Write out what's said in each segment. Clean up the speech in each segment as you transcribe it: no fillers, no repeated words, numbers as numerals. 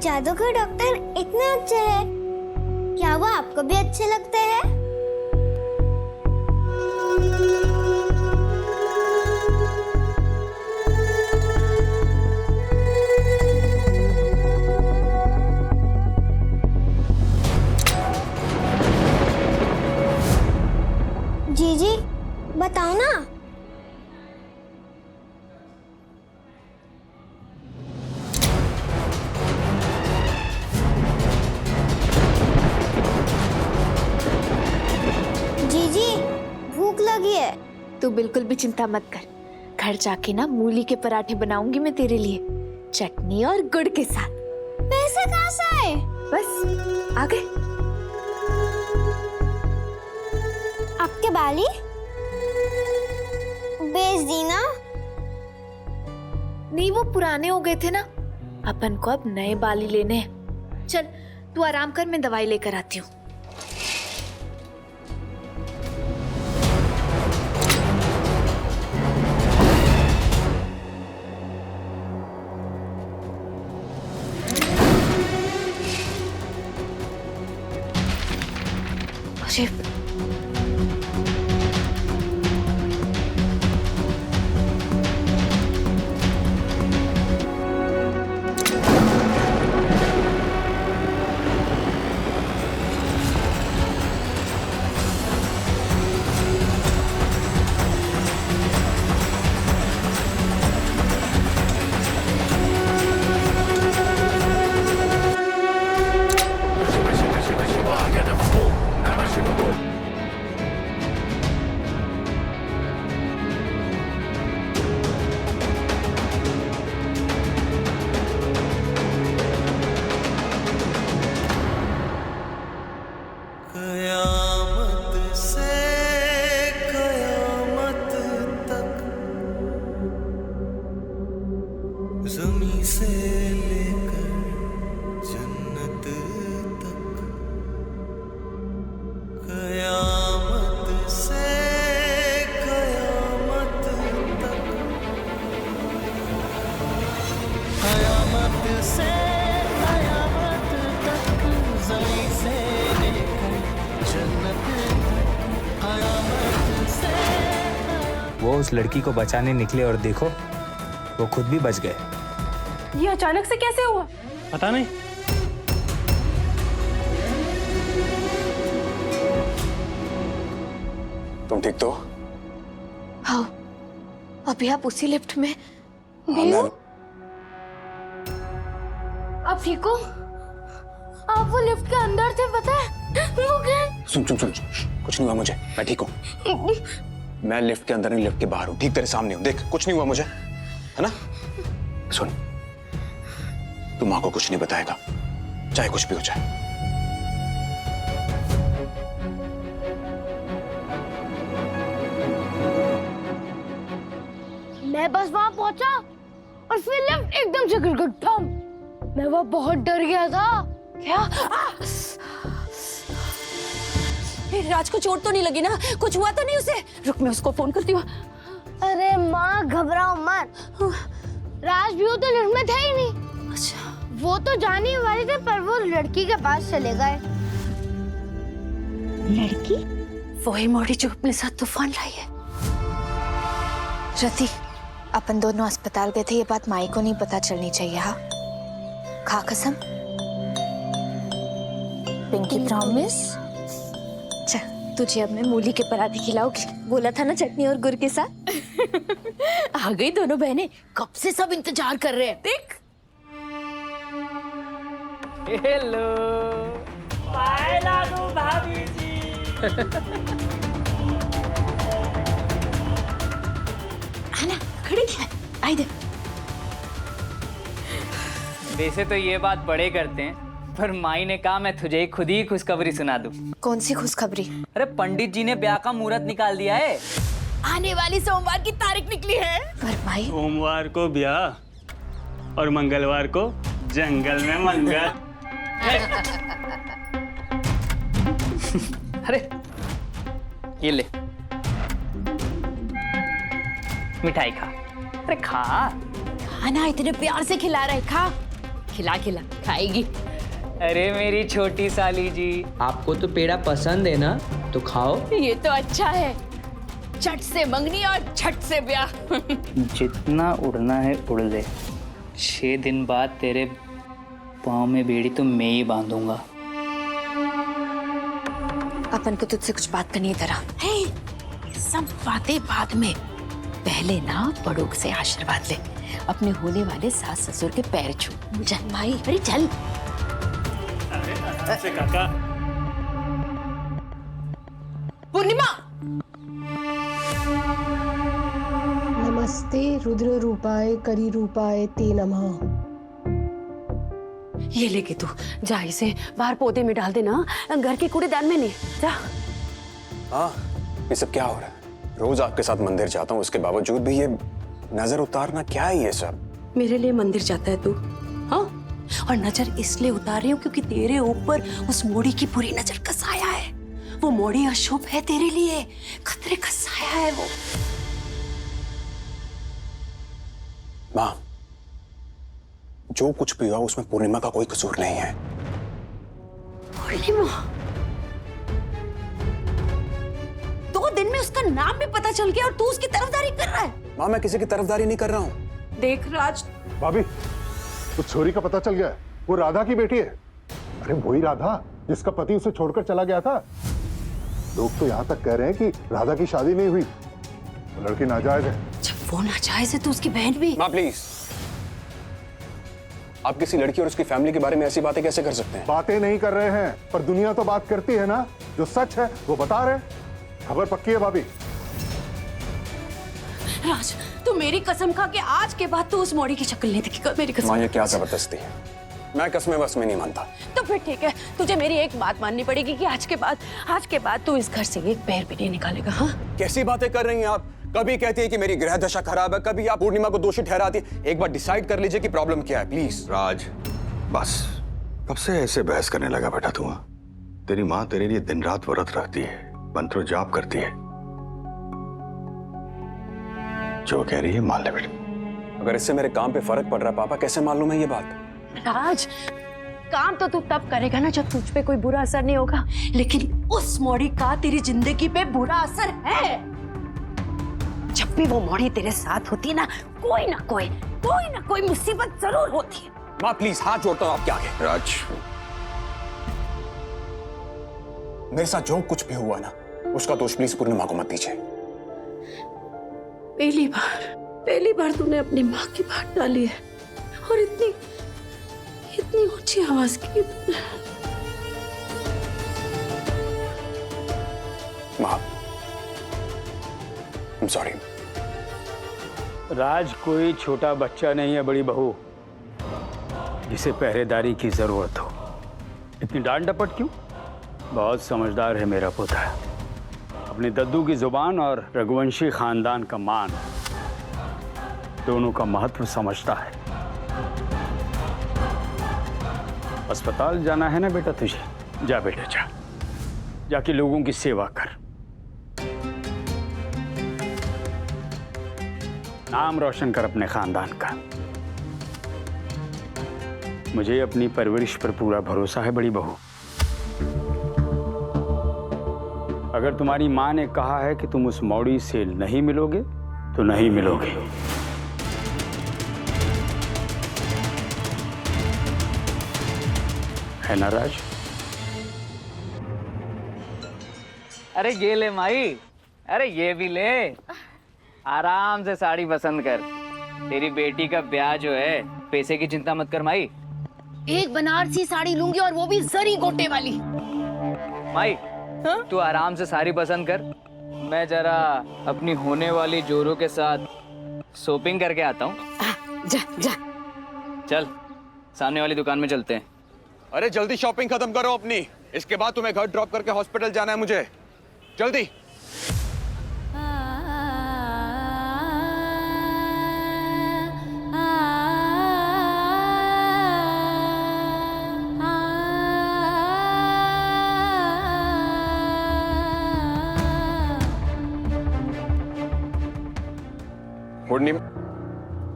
जादूगर डॉक्टर इतने अच्छे हैं, क्या वो आपको भी अच्छे लगते हैं? जी बताओ ना। जी भूख लगी है। तू बिल्कुल भी चिंता मत कर, घर जाके ना मूली के पराठे बनाऊंगी मैं तेरे लिए, चटनी और गुड़ के साथ। पैसे कहाँ से आए? बस आ गए। आपके बाली बेच दी ना? नहीं, वो पुराने हो गए थे ना, अपन को अब नए बाली लेने हैं। चल तू आराम कर, मैं दवाई लेकर आती हूँ। अरे कयामत से कयामत तक, ज़मीं से लेकर जन्नत तक, कयामत से कयामत तक, कयामत से कयामत तक, ज़मीं से लेकर जन्नत तक, कयामत से। वो उस लड़की को बचाने निकले और देखो वो खुद भी बच गए। ये अचानक से कैसे हुआ? पता नहीं। तुम ठीक तो? हाँ, अभी आप उसी लिफ्ट में। हाँ, मैं आप ठीक हो? आप वो लिफ्ट के अंदर थे, पता है? वो क्या? सुन सुन सुन सुन, कुछ नहीं हुआ मुझे, मैं ठीक हूँ। मैं लिफ्ट के अंदर नहीं, लिफ्ट के बाहर हूँ, ठीक तेरे सामने हूँ, देख कुछ नहीं हुआ मुझे, है ना? सुन, तू माँ को कुछ नहीं बताएगा, चाहे कुछ भी हो जाए। मैं बस वहां पहुंचा और फिर लिफ्ट एकदम से गिर गई, ठम। मैं वहां बहुत डर गया था। क्या? राज को चोट तो नहीं लगी ना? कुछ हुआ तो नहीं उसे? रुक, मैं उसको फोन करती हूँ। अरे माँ घबराओ मत, राज भी तो लिफ्ट में थे ही नहीं। अच्छा, वो तो जाने ही वाले थे, पर वो लड़की के पास चले गए। लड़की? वही मोड़ी जो अपने साथ तूफान लाई है। रति, अपन दोनों अस्पताल गए थे, ये बात माई को नहीं पता चलनी चाहिए। हाँ, खा कसम। Pinky promise. चल, तुझे अब मैं मूली के पराठे खिलाऊंगी। बोला था ना, चटनी और गुड़ के साथ। आ गई दोनों बहनें, कब से सब इंतजार कर रहे हैं। देख, हेलो, पाए लागू भाभी जी। आना, खड़ी क्या? आई दे। वैसे तो ये बात बड़े करते हैं, पर माई ने कहा मैं तुझे खुद ही खुशखबरी सुना दूं। कौन सी खुशखबरी? अरे पंडित जी ने ब्याह का मुहूर्त निकाल दिया है। आने वाली सोमवार की तारीख निकली है। पर माई, सोमवार को ब्याह और मंगलवार को जंगल में मंगल। अरे ये ले मिठाई खा। अरे खा। खाना इतने प्यार से खिला रहे, खा। खिला खिला खाएगी। अरे मेरी छोटी साली जी, आपको तो पेड़ा पसंद है ना, तो खाओ। ये तो अच्छा है, झट से मंगनी और झट से ब्याह। जितना उड़ना है उड़ ले। 6 दिन बाद तेरे पाँव में बेड़ी तो मैं ही बांधूंगा। अपन को तुझसे कुछ बात करनी है जरा। हे, सब बातें बाद में, पहले ना बड़ों से आशीर्वाद ले, अपने होने वाले सास ससुर के पैर छू। चल भाई, अरे चल। से काका। पूर्णिमा, नमस्ते रुद्र रूपाय करी रूपाय ते नमः। ये लेके तू जा, इसे बाहर पौधे में डाल देना, घर के कूड़ेदान में नहीं। जा। हाँ, ये सब क्या हो रहा है? रोज आपके साथ मंदिर जाता हूँ, उसके बावजूद भी ये नजर उतारना क्या है ये सब? मेरे लिए मंदिर जाता है तू? हाँ, और नजर इसलिए उतार रही हूँ क्योंकि तेरे ऊपर उस मोड़ी की बुरी नजर का साया है। वो मोड़ी अशुभ है तेरे लिए, खतरे का साया है वो। माँ, जो कुछ भी हुआ उसमें पूर्णिमा का कोई कसूर नहीं है। पूर्णिमा? 2 दिन में उसका नाम भी पता चल गया और तू उसकी तरफदारी कर रहा है। माँ, मैं किसी की तरफदारी नहीं कर रहा हूँ। देख राज, भाभी, उस छोरी का पता चल गया है, वो राधा की बेटी है। अरे वही राधा जिसका पति उसे छोड़कर चला गया था। लोग तो यहाँ तक कह रहे हैं कि राधा की शादी नहीं हुई, वो लड़की नाजायज है। जब वो नाजायज है तो उसकी बहन भी। माँ प्लीज, आप किसी लड़की और उसकी फैमिली के बारे में ऐसी बातें कैसे कर सकते हैं? बातें नहीं कर रहे हैं, पर दुनिया तो बात करती है ना। जो सच है वो बता रहे हैं। खबर पक्की है भाभी। राज, तू मेरी कसम खा के आज के बाद तू उस मोड़ी की शक्ल नहीं दिखेगा। मेरी कसम। माँ, ये क्या जबरदस्ती है? मैं कसमें बस में नहीं मानता। तो फिर ठीक है, तुझे मेरी एक बात माननी पड़ेगी कि आज के बाद तू इस घर से एक पैर भी नहीं निकालेगा। हाँ? कैसी बातें कर रही हैं आप? कभी कहती है कि मेरी ग्रह दशा खराब है, कभी आप पूर्णिमा को दोषी ठहराती है। एक बार डिसाइड कर लीजिए कि प्रॉब्लम क्या है प्लीज। राज, बस कब से ऐसे बहस करने लगा बेटा तू? तेरी माँ तेरे लिए दिन रात व्रत रखती है, मंत्र जाप करती है, जो कह रही है मान ले बेटा। अगर इससे मेरे काम पे फर्क पड़ रहा है पापा, कैसे मालूम है ये बात? राज, काम तो तू तब करेगा ना जब तुझ पे कोई बुरा असर नहीं होगा, लेकिन उस मोड़ी का तेरी जिंदगी पे बुरा असर है। जब भी वो मोड़ी तेरे साथ होती है ना, कोई ना कोई मुसीबत जरूर होती है। माँ प्लीज, हाथ जोड़ता हूँ आपके आगे। राज, मेरे साथ जो कुछ भी हुआ ना, उसका दोष प्लीज पूर्णिमा को मत दीजिए। पहली बार तूने अपनी माँ की बात डाली है और इतनी ऊंची आवाज की। माँ, I'm sorry। राज कोई छोटा बच्चा नहीं है बड़ी बहू, जिसे पहरेदारी की जरूरत हो। इतनी डांट डपट क्यों? बहुत समझदार है मेरा पोता। अपनी दद्दू की जुबान और रघुवंशी खानदान का मान, दोनों का महत्व समझता है। अस्पताल जाना है ना बेटा तुझे? जा बेटा जा, जाके लोगों की सेवा कर, नाम रोशन कर अपने खानदान का। मुझे अपनी परवरिश पर पूरा भरोसा है बड़ी बहू। अगर तुम्हारी माँ ने कहा है कि तुम उस मौड़ी से नहीं मिलोगे तो नहीं मिलोगे। है ना राज? अरे ये ले माई, अरे ये भी ले। आराम से साड़ी पसंद कर। तेरी बेटी का ब्याह जो है, पैसे की चिंता मत कर माई। एक बनारसी साड़ी लूंगी और वो भी जरी गोटे वाली। माई, तू आराम से साड़ी पसंद कर, मैं जरा अपनी होने वाली जोरों के साथ शॉपिंग करके आता हूँ। जा। चल, सामने वाली दुकान में चलते हैं। अरे जल्दी शॉपिंग खत्म करो अपनी, इसके बाद तुम्हें घर ड्रॉप करके हॉस्पिटल जाना है मुझे। जल्दी।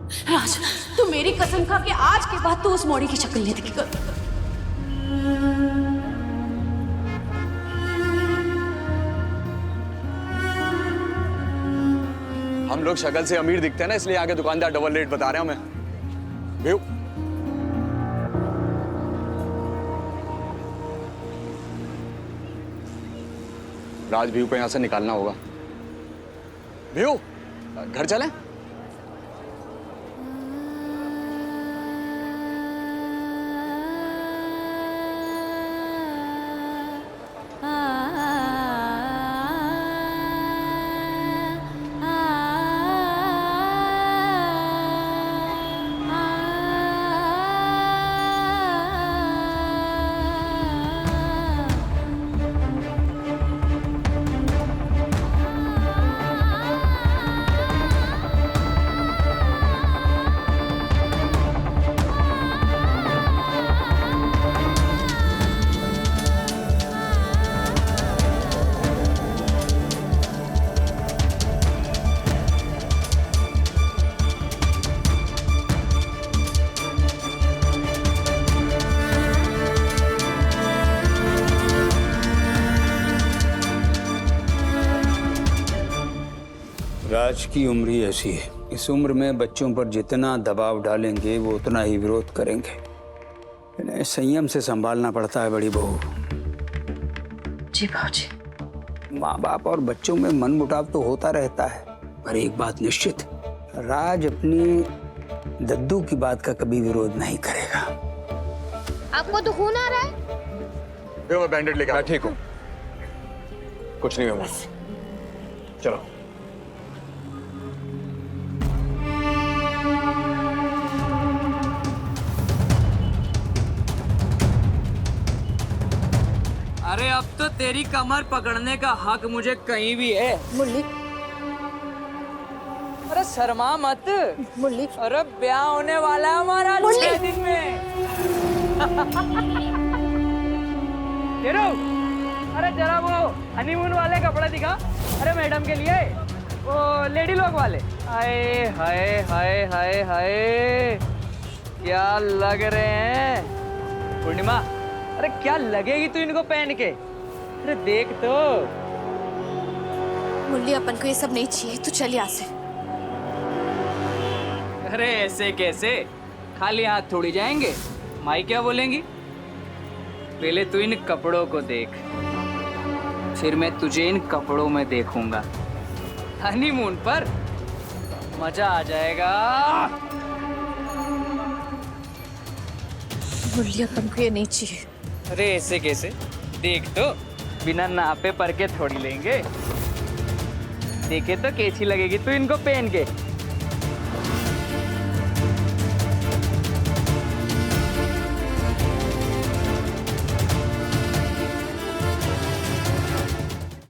राज, तू मेरी कसम खा के आज के बाद तू उस मौड़ी की शक्ल नहीं दिखेगा। हम लोग शक्ल से अमीर दिखते हैं ना, इसलिए आगे दुकानदार डबल रेट बता रहे हैं हमें। व्यू राज, व्यू को यहां से निकालना होगा। व्यू, घर चलें? राज की उम्र ही ऐसी है। इस उम्र में बच्चों पर जितना दबाव डालेंगे वो उतना ही विरोध करेंगे। इन्हें संयम से संभालना पड़ता है बड़ी बहू। जी बाबूजी। माँ बाप और बच्चों में मनमुटाव तो होता रहता है, पर एक बात निश्चित, राज अपनी दद्दू की बात का कभी विरोध नहीं करेगा। आपको तो खून आ रहा है? मैं बैंडेड लेकर मैं ठीक हूँ, कुछ नहीं हुआ। चलो। अरे अब तो तेरी कमर पकड़ने का हक मुझे कहीं भी है। मुरली, अरे शर्मा मत। मुरली, अरे ब्याह होने वाला है हमारा 6 दिन में। तेरो, अरे जरा वो हनीमून वाले कपड़े दिखा। अरे मैडम के लिए वो लेडी लोग वाले। हाय हाय हाय हाय हाय, क्या लग रहे हैं पूर्णिमा। अरे क्या लगेगी तू इनको पहन के। अरे देख तो। मुरली, अपन को ये सब नहीं चाहिए, तू चल यहाँ से। अरे ऐसे कैसे, खाली हाथ थोड़ी जाएंगे। माई क्या बोलेंगी। पहले तू इन कपड़ों को देख, फिर मैं तुझे इन कपड़ों में देखूंगा। हनीमून पर मजा आ जाएगा। मुरली, अपन को ये नहीं चाहिए। अरे ऐसे कैसे, देख तो, बिना नापे पर के थोड़ी लेंगे। देखे तो कैसी लगेगी तू इनको पहन के।